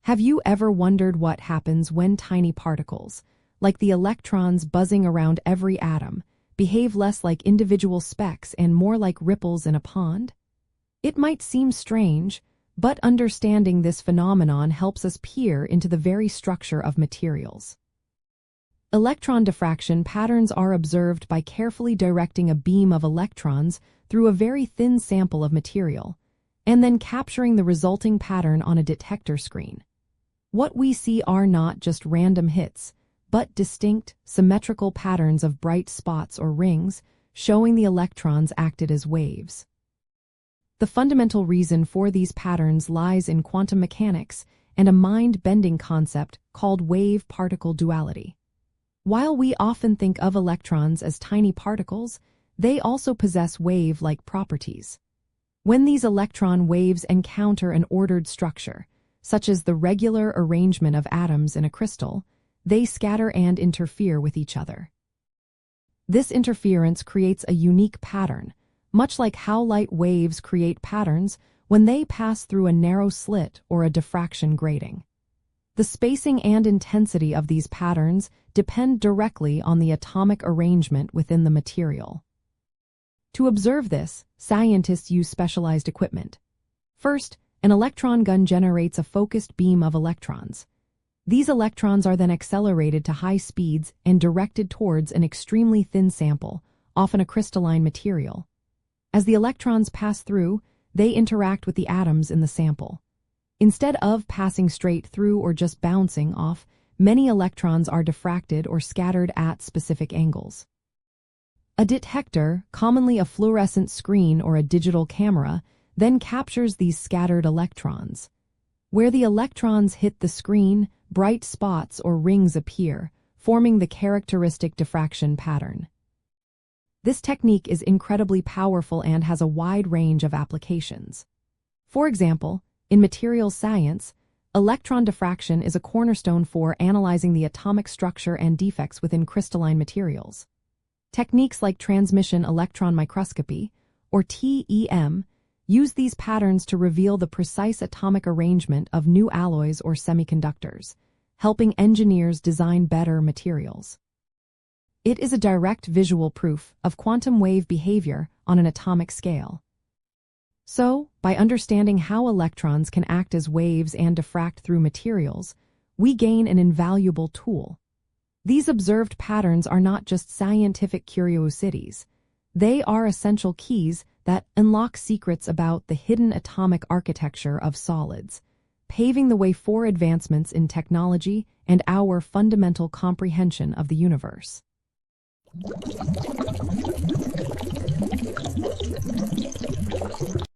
Have you ever wondered what happens when tiny particles, like the electrons buzzing around every atom, behave less like individual specks and more like ripples in a pond? It might seem strange, but understanding this phenomenon helps us peer into the very structure of materials. Electron diffraction patterns are observed by carefully directing a beam of electrons through a very thin sample of material, and then capturing the resulting pattern on a detector screen. What we see are not just random hits, but distinct, symmetrical patterns of bright spots or rings, showing the electrons acted as waves. The fundamental reason for these patterns lies in quantum mechanics and a mind-bending concept called wave-particle duality. While we often think of electrons as tiny particles, they also possess wave-like properties. When these electron waves encounter an ordered structure, such as the regular arrangement of atoms in a crystal, they scatter and interfere with each other. This interference creates a unique pattern, much like how light waves create patterns when they pass through a narrow slit or a diffraction grating. The spacing and intensity of these patterns depend directly on the atomic arrangement within the material. To observe this, scientists use specialized equipment. First, an electron gun generates a focused beam of electrons. These electrons are then accelerated to high speeds and directed towards an extremely thin sample, often a crystalline material. As the electrons pass through, they interact with the atoms in the sample. Instead of passing straight through or just bouncing off, many electrons are diffracted or scattered at specific angles. A detector, commonly a fluorescent screen or a digital camera, then captures these scattered electrons. Where the electrons hit the screen, bright spots or rings appear, forming the characteristic diffraction pattern. This technique is incredibly powerful and has a wide range of applications. For example, in materials science, electron diffraction is a cornerstone for analyzing the atomic structure and defects within crystalline materials. Techniques like transmission electron microscopy, or TEM, use these patterns to reveal the precise atomic arrangement of new alloys or semiconductors, helping engineers design better materials. It is a direct visual proof of quantum wave behavior on an atomic scale. So, by understanding how electrons can act as waves and diffract through materials, we gain an invaluable tool. These observed patterns are not just scientific curiosities. They are essential keys that unlock secrets about the hidden atomic architecture of solids, paving the way for advancements in technology and our fundamental comprehension of the universe.